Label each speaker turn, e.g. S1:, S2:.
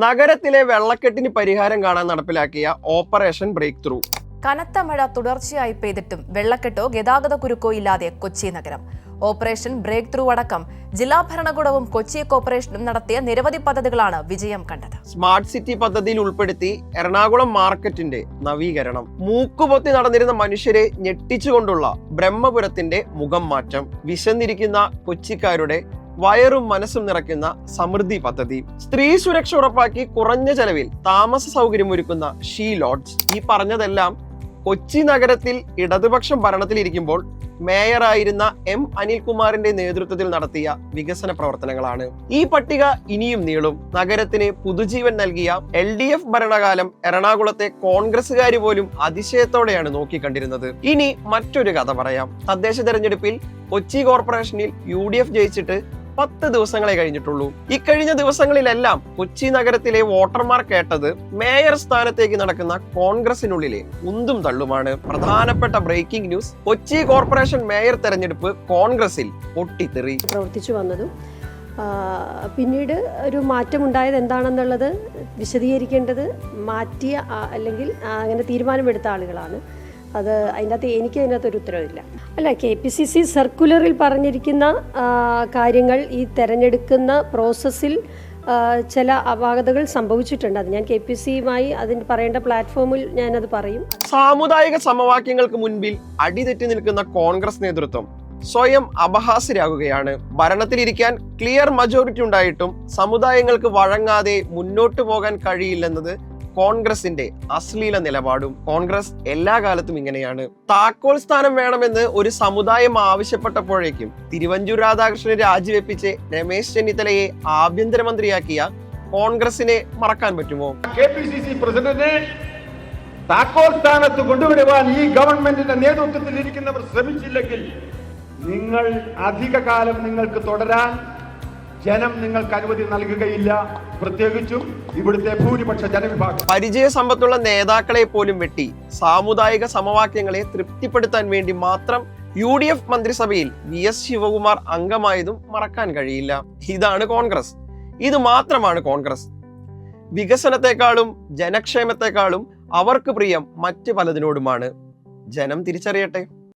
S1: നഗരത്തിലെ വെള്ളക്കെട്ടിന് പരിഹാരം കാണാൻ നടപ്പിലാക്കിയ ഓപ്പറേഷൻ ബ്രേക്ക് ത്രൂ.
S2: കനത്ത മഴ തുടർച്ചയായി പെയ്തിട്ടും വെള്ളക്കെട്ടോ ഗതാഗത കുരുക്കോ ഇല്ലാതെ കൊച്ചി നഗരം. ഓപ്പറേഷൻ ബ്രേക്ക് ത്രൂ അടക്കം ജില്ലാ ഭരണകൂടവും കൊച്ചി കോർപ്പറേഷനും നടത്തിയ നിരവധി പദ്ധതികളാണ് വിജയം കണ്ടത്.
S1: സ്മാർട്ട് സിറ്റി പദ്ധതിയിൽ ഉൾപ്പെടുത്തി എറണാകുളം മാർക്കറ്റിന്റെ നവീകരണം, മൂക്കുപൊത്തി നടന്നിരുന്ന മനുഷ്യരെ ഞെട്ടിച്ചുകൊണ്ടുള്ള ബ്രഹ്മപുരത്തിന്റെ മുഖം മാറ്റം, വിശന്നിരിക്കുന്ന കൊച്ചിക്കാരുടെ വയറും മനസ്സും നിറയ്ക്കുന്ന സമൃദ്ധി പദ്ധതി, സ്ത്രീ സുരക്ഷ ഉറപ്പാക്കി കുറഞ്ഞ ചെലവിൽ താമസ സൗകര്യം ഒരുക്കുന്ന ഷീ ലോഡ്ജ്. ഈ പറഞ്ഞതെല്ലാം കൊച്ചി നഗരത്തിൽ ഇടതുപക്ഷം ഭരണത്തിലിരിക്കുമ്പോൾ മേയറായിരുന്ന എം അനിൽകുമാറിന്റെ നേതൃത്വത്തിൽ നടത്തിയ വികസന പ്രവർത്തനങ്ങളാണ്. ഈ പട്ടിക ഇനിയും നീളും. നഗരത്തിന് പുതുജീവൻ നൽകിയ LDF ഭരണകാലം എറണാകുളത്തെ കോൺഗ്രസുകാര് പോലും അതിശയത്തോടെയാണ് നോക്കിക്കണ്ടിരുന്നത്. ഇനി മറ്റൊരു കഥ പറയാം. തദ്ദേശ തെരഞ്ഞെടുപ്പിൽ കൊച്ചി കോർപ്പറേഷനിൽ UDF ജയിച്ചിട്ട് 10 ദിവസങ്ങളെ കഴിഞ്ഞിട്ടുള്ളൂ. ഇക്കഴിഞ്ഞ ദിവസങ്ങളിലെല്ലാം കൊച്ചി നഗരത്തിലെ വോട്ടർമാർ കേട്ടത് മേയർ സ്ഥാനത്തേക്ക് നടക്കുന്ന കോൺഗ്രസിനുള്ളിലെ ഉന്തും തള്ളുമാണ്. പ്രധാനപ്പെട്ട breaking news: Kochi corporation mayor തെരഞ്ഞെടുപ്പ് കോൺഗ്രസിൽ പൊട്ടിത്തെറി.
S3: പ്രവർത്തിച്ചു വന്നതും പിന്നീട് ഒരു മാറ്റമുണ്ടായത് എന്താണെന്നുള്ളത് വിശദീകരിക്കേണ്ടത് മാറ്റിയ അല്ലെങ്കിൽ അങ്ങനെ തീരുമാനമെടുത്ത ആളുകളാണ്. അതിനകത്ത് ഒരു ഉത്തരവില്ല. അല്ല, KPCC സർക്കുലറിൽ പറഞ്ഞിരിക്കുന്ന കാര്യങ്ങൾ ഈ തെരഞ്ഞെടുക്കുന്ന പ്രോസസ്സിൽ ചില അപാകതകൾ സംഭവിച്ചിട്ടുണ്ട്. അത് ഞാൻ KPCയുമായി അതിന് പറയേണ്ട പ്ലാറ്റ്ഫോമിൽ ഞാനത് പറയും.
S1: സാമുദായിക സമവാക്യങ്ങൾക്ക് മുൻപിൽ അടിതെറ്റി നിൽക്കുന്ന കോൺഗ്രസ് നേതൃത്വം സ്വയം അപഹാസ്യരാകുകയാണ്. ഭരണത്തിലിരിക്കാൻ ക്ലിയർ മജോറിറ്റി ഉണ്ടായിട്ടും സമുദായങ്ങൾക്ക് വഴങ്ങാതെ മുന്നോട്ട് പോകാൻ കഴിയില്ലെന്നത് കോൺഗ്രസിന്റെ അശ്ലീല നിലപാടും. കോൺഗ്രസ് എല്ലാ കാലത്തും ഇങ്ങനെയാണ്. താക്കോൽ സ്ഥാനം വേണമെന്ന് ഒരു സമുദായം ആവശ്യപ്പെട്ടപ്പോഴേക്കും തിരുവഞ്ചൂർ രാധാകൃഷ്ണനെ രാജിവെപ്പിച്ച് രമേശ് ചെന്നിത്തലയെ ആഭ്യന്തരമന്ത്രിയാക്കിയ കോൺഗ്രസിനെ മറക്കാൻ പറ്റുമോ?
S4: KPCC പ്രസിഡന്റിനെ താക്കോൽ സ്ഥാനത്ത് കൊണ്ടുവരുവാൻ ഈ ഗവൺമെന്റിന്റെ നേതൃത്വത്തിൽ ഇരിക്കുന്നവർ ശ്രമിച്ചില്ലെങ്കിൽ നിങ്ങൾ അധികകാലം നിങ്ങൾക്ക് തുടരാൻ ജനം നിങ്ങൾക്ക് അനുമതി നൽകുകയില്ല. പ്രത്യേകിച്ചും ഇവിടുത്തെ ഭൂരിപക്ഷ ജനവിഭാഗം.
S1: പരിചയസമ്പത്തുള്ള നേതാക്കളെ പോലും വെട്ടി സാമുദായിക സമവാക്യങ്ങളെ തൃപ്തിപ്പെടുത്താൻ വേണ്ടി മാത്രം UDF മന്ത്രിസഭയിൽ VS ശിവകുമാർ അംഗമായതും മറക്കാൻ കഴിയില്ല. ഇതാണ് കോൺഗ്രസ്. ഇത് മാത്രമാണ് കോൺഗ്രസ്. വികസനത്തെക്കാളും ജനക്ഷേമത്തെക്കാളും അവർക്ക് പ്രിയം മറ്റ് പലതിനോടുമാണ്. ജനം തിരിച്ചറിയട്ടെ.